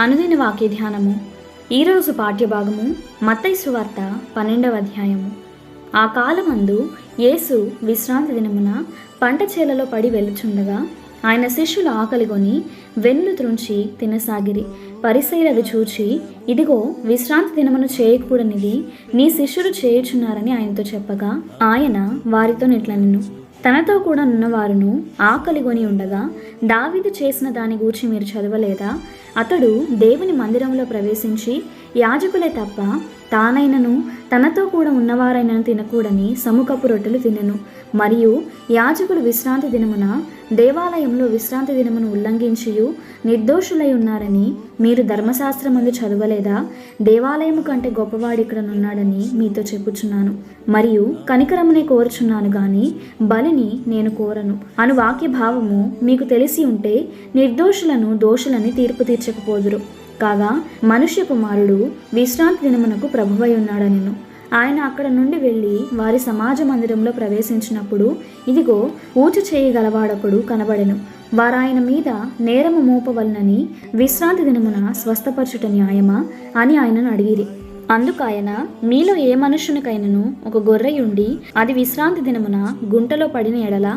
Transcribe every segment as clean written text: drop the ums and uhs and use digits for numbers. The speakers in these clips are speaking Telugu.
అనుదిన వాక్య ధ్యానము. ఈరోజు పాఠ్యభాగము మత్తయి సువార్త 12వ అధ్యాయము. ఆ కాలమందు యేసు విశ్రాంతి దినమున పంట చేలలో పడి వెళ్ళుచుండగా ఆయన శిష్యులు ఆకలిగొని వెన్నులు త్రుంచి తినసాగిరి. పరిసయ్యులది చూచి, ఇదిగో విశ్రాంతి దినమును చేయకూడనిది నీ శిష్యులు చేయుచున్నారని ఆయనతో చెప్పగా, ఆయన వారితో నిట్లనెను, తనతో కూడా నున్నవారును ఆకలిగొని ఉండగా దావీదు చేసిన దాని గూర్చి మీరు చదవలేదా? అతడు దేవుని మందిరంలో ప్రవేశించి యాజకులే తప్ప తానైనను తనతో కూడా ఉన్నవారైనను తినకూడని సముఖపు రొట్టెలు తినెను. మరియు యాజకులు విశ్రాంతి దినమున దేవాలయంలో విశ్రాంతి దినమును ఉల్లంఘించియు నిర్దోషులై ఉన్నారని మీరు ధర్మశాస్త్రమందు చదవలేదా? దేవాలయము కంటే గొప్పవాడు ఇక్కడనున్నాడని మీతో చెప్పుచున్నాను. మరియు కనికరమునే కోరుచున్నాను గాని బలిని నేను కోరను అను వాక్య భావము మీకు తెలిసి ఉంటే నిర్దోషులను దోషులని తీర్పు తీర్చకపోదురు. కాగా మనుష్య కుమారుడు విశ్రాంతి దినమునకు ప్రభువై ఉన్నాడనెను. ఆయన అక్కడ నుండి వెళ్ళి వారి సమాజ మందిరంలో ప్రవేశించినప్పుడు ఇదిగో ఊచ చేయగలవాడొకడు కనబడెను. వారాయన మీద నేరము మోపవలనని విశ్రాంతి దినమున స్వస్థపరచుట న్యాయమా అని ఆయనను అడిగిరి. అందుకాయన, మీలో ఏ మనుష్యునికైనను ఒక గొర్రెయుండి అది విశ్రాంతి దినమున గుంటలో పడిన ఎడల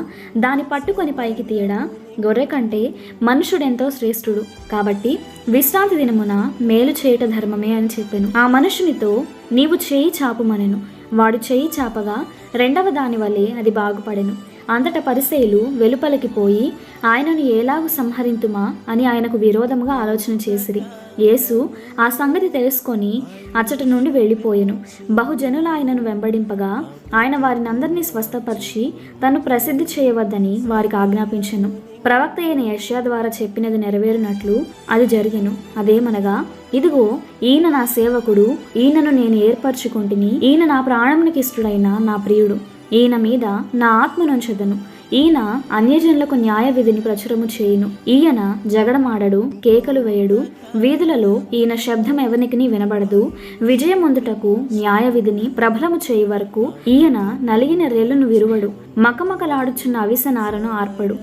దాని పట్టుకొని పైకి తీయడా? గొర్రె కంటే మనుషుడెంతో శ్రేష్ఠుడు. కాబట్టి విశ్రాంతి దినమున మేలు చేయట ధర్మమే అని చెప్పెను. ఆ మనుషునితో, నీవు చేయి చాపుమనెను. వాడు చేయి చాపగా రెండవ దాని వలె అది బాగుపడెను. అంతటా పరిసయ్యులు వెలుపలికి పోయి ఆయనను ఎలాగు సంహరింతుమా అని ఆయనకు విరోధముగా ఆలోచన చేసిరి. యేసు ఆ సంగతి తెలుసుకొని అచ్చట నుండి వెళ్ళిపోయెను. బహుజనులు ఆయనను వెంబడింపగా ఆయన వారినందరినీ స్వస్థపరిచి తను ప్రసిద్ధి చేయవద్దని వారికి ఆజ్ఞాపించెను. ప్రవక్త అయిన యెషయా ద్వారా చెప్పినది నెరవేరినట్లు అది జరిగెను. అదేమనగా, ఇదిగో ఈయన నా సేవకుడు, ఈయనను నేను ఏర్పరచుకుంటుని, ఈయన నా ప్రాణమునికిష్టుడైన నా ప్రియుడు, ఈయన మీద నా ఆత్మనుంచెదను. ఈయన అన్యజనులకు న్యాయ విధిని ప్రచురము చేయును. ఈయన జగడమాడడు, కేకలు వేయడు. వీధులలో ఈయన శబ్దం ఎవనికి వినబడదు. విజయమొందుటకు న్యాయ విధిని ప్రబలము చేయి వరకు ఈయన నలిగిన రెల్లును విరువడు. మకమకలాడుచున్న అవిసనారను ఆర్పడు.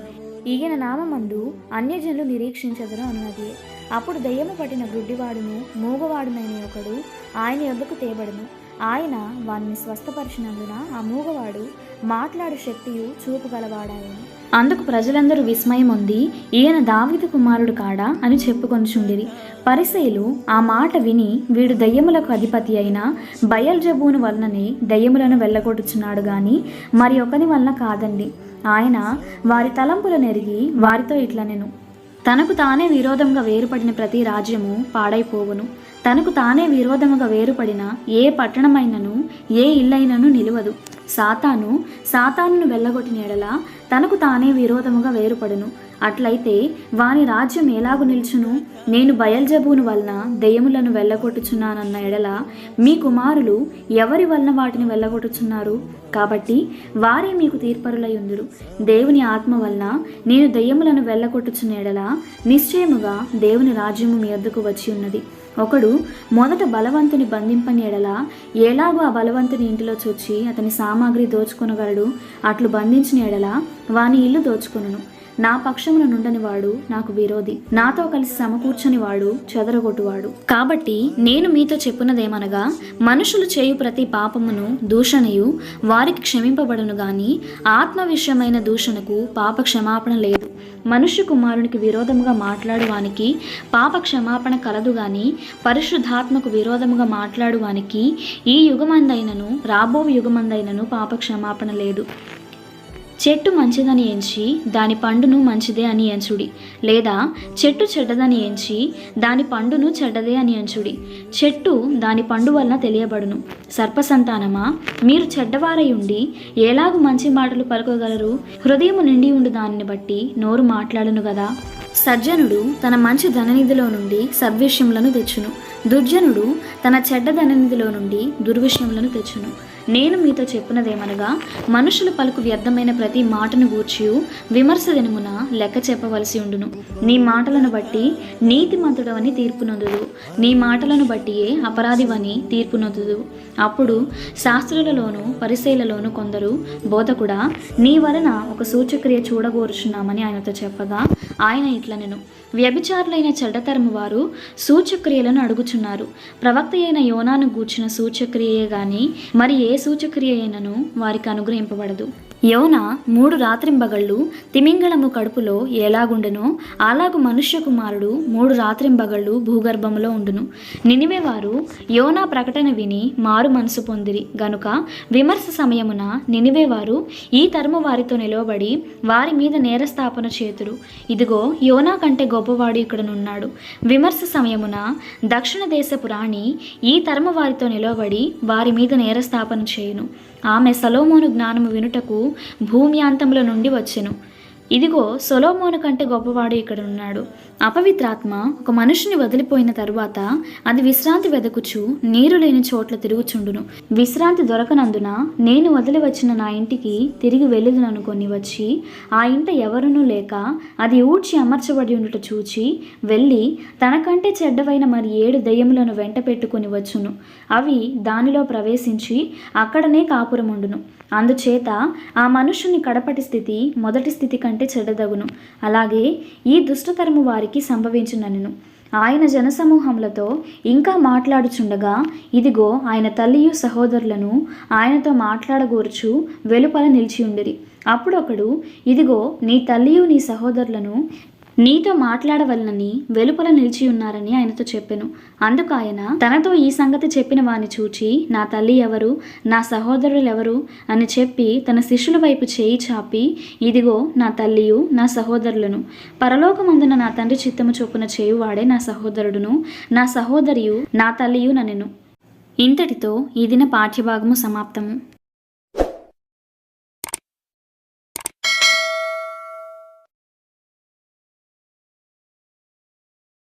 ఈయన నామమందు అన్యజనులు నిరీక్షించెదరు అన్నది. అప్పుడు దయ్యము పట్టిన గుడ్డివాడును మూగవాడునైన ఒకడు ఆయన యొద్దకు తేబడును. ఆయన వారిని స్వస్థపరిచినందున ఆ మూగవాడు మాట్లాడు శక్తియు చూపగలవాడాయని. అందుకు ప్రజలందరూ విస్మయం ఉంది, ఈయన దావీదు కుమారుడు కాడా అని చెప్పుకొనుచుండిరి. పరిసయ్యులు ఆ మాట విని, వీడు దయ్యములకు అధిపతి అయిన బయల్జెబూను వలననే దయ్యములను వెళ్ళగొట్టుచున్నాడు గాని మరి ఒకని వలన కాదండి. ఆయన వారి తలంపులను ఎరిగి వారితో ఇట్లనెను, తనకు తానే విరోధంగా వేరుపడిన ప్రతి రాజ్యము పాడైపోవును. తనకు తానే విరోధముగా వేరుపడిన ఏ పట్టణమైనను ఏ ఇల్లైనను నిలువదు. సాతానును వెళ్ళగొట్టిన ఎడల తనకు తానే విరోధముగా వేరుపడును. అట్లయితే వాని రాజ్యం ఎలాగు నిల్చును? నేను బయల్జెబూను వలన దెయ్యములను వెళ్ళగొట్టుచున్నానన్న ఎడల మీ కుమారులు ఎవరి వలన వాటిని వెళ్ళగొట్టుచున్నారు? కాబట్టి వారే మీకు తీర్పరులై ఉందురు. దేవుని ఆత్మ వలన నేను దెయ్యములను వెళ్ళగొట్టుచున్న ఎడల నిశ్చయముగా దేవుని రాజ్యము మీ వద్దకు వచ్చి ఉన్నది. ఒకడు మొదట బలవంతుని బంధింపని ఎడల ఎలాగో ఆ బలవంతుని ఇంటిలో చొచ్చి అతని సామాగ్రి దోచుకొనగలడు. అట్లు బంధించిన ఎడల వాని ఇల్లు దోచుకొనును. నా పక్షమున నుండని వాడు నాకు విరోధి, నాతో కలిసి సమకూర్చని వాడు చెదరగొట్టువాడు. కాబట్టి నేను మీతో చెప్పున్నదేమనగా, మనుషులు చేయు ప్రతి పాపమును దూషణయు వారికి క్షమింపబడును గాని ఆత్మ విషయమైన దూషణకు పాప క్షమాపణ లేదు. మనుష్య కుమారునికి విరోధముగా మాట్లాడువానికి పాప క్షమాపణ కలదు గాని పరిశుద్ధాత్మకు విరోధముగా మాట్లాడువానికి ఈ యుగమందైనను రాబో యుగమందైనను పాప క్షమాపణ లేదు. చెట్టు మంచిదని ఎంచి దాని పండును మంచిదే అని ఎంచుడి, లేదా చెట్టు చెడ్డదని ఎంచి దాని పండును చెడ్డదే అని ఎంచుడి. చెట్టు దాని పండు వలన తెలియబడును. సర్పసంతానమా, మీరు చెడ్డవారై ఉండి ఎలాగు మంచి మాటలు పలుకోగలరు? హృదయము నిండి ఉండు దానిని బట్టి నోరు మాట్లాడును గదా. సజ్జనుడు తన మంచి ధననిధిలో నుండి సద్విషయములను తెచ్చును, దుర్జనుడు తన చెడ్డ ధననిధిలో నుండి దుర్విషయములను తెచ్చును. నేను మీతో చెప్పినదేమనగా, మనుషులు పలుకు వ్యర్థమైన ప్రతి మాటను గూర్చియు విమర్శ దినమున లెక్క చెప్పవలసి ఉండును. నీ మాటలను బట్టి నీతిమంతుడవని తీర్పునొందుదు, నీ మాటలను బట్టియే అపరాధివని తీర్పునొందుదు. అప్పుడు శాస్త్రులలోను పరిసయ్యులలోను కొందరు, బోధకుడా, నీ వలన ఒక సూచక్రియ చూడగోరుచున్నామని ఆయనతో చెప్పగా, ఆయన ఇట్లనెను, వ్యభిచారులైన చెడ్డతరము వారు సూచక్రియలను అడుగుచున్నారు. ప్రవక్త అయిన యోనాను గూర్చిన సూచక్రియే గాని మరి ఏ సూచక్రియ అయినను వారికి అనుగ్రహింపబడదు. యోనా 3 రాత్రింబగళ్ళు తిమింగళము కడుపులో ఎలాగుండెనో అలాగు మనుష్య కుమారుడు 3 రాత్రింబగళ్ళు భూగర్భములో ఉండును. నినివే వారు యోనా ప్రకటన విని మారు మనసు పొందిరి గనుక విమర్శ సమయమున నినివే వారు ఈ తరము వారితో నిలవబడి వారి మీద నేరస్థాపన చేతురు. ఇదిగో, యోనా కంటే గొప్పవాడు ఇక్కడనున్నాడు. విమర్శ సమయమున దక్షిణ దేశపు రాణి ఈ తరము వారితో నిలవబడి వారి మీద నేరస్థాపన చేయును. ఆమె సొలొమోను జ్ఞానము వినుటకు భూమి అంతముల నుండి వచ్చెను. ఇదిగో, సొలొమోను కంటే గొప్పవాడు ఇక్కడ ఉన్నాడు. అపవిత్రాత్మ ఒక మనుషుని వదిలిపోయిన తరువాత అది విశ్రాంతి వెదకుచు నీరు లేని చోట్ల తిరుగుచుండును. విశ్రాంతి దొరకనందున నేను వదిలి వచ్చిన నా ఇంటికి తిరిగి వెళ్ళుదుననుకొని వచ్చి ఆ ఇంట ఎవరునూ లేక అది ఊడ్చి అమర్చబడి ఉండుట చూచి వెళ్ళి తనకంటే చెడ్డవైన మరి 7 దెయ్యములను వెంట పెట్టుకొని వచ్చును. అవి దానిలో ప్రవేశించి అక్కడనే కాపురముండును. అందుచేత ఆ మనుషుని కడపటి స్థితి మొదటి స్థితి కంటే చెడ్డదగును. అలాగే ఈ దుష్టతరము వారికి సంభవించుననెను. ఆయన జనసమూహములతో ఇంకా మాట్లాడుచుండగా, ఇదిగో, ఆయన తల్లియు సహోదరులను ఆయనతో మాట్లాడగోర్చు వెలుపల నిలిచియుండిరి. అప్పుడొకడు, ఇదిగో, నీ తల్లియు నీ సహోదరులను నీతో మాట్లాడవలనని వెలుపల నిలిచి ఉన్నారని ఆయనతో చెప్పెను. అందుకు ఆయన తనతో ఈ సంగతి చెప్పిన వాని చూచి, నా తల్లి ఎవరు, నా సహోదరులు ఎవరు అని చెప్పి తన శిష్యుల వైపు చేయి చాపి, ఇదిగో నా తల్లియు నా సహోదరులను, పరలోకమందున నా తండ్రి చిత్తము చొప్పున చేయువాడే నా సహోదరుడును నా సహోదరియు నా తల్లియు ననెను. ఇంతటితో ఈ దిన పాఠ్యభాగము సమాప్తము.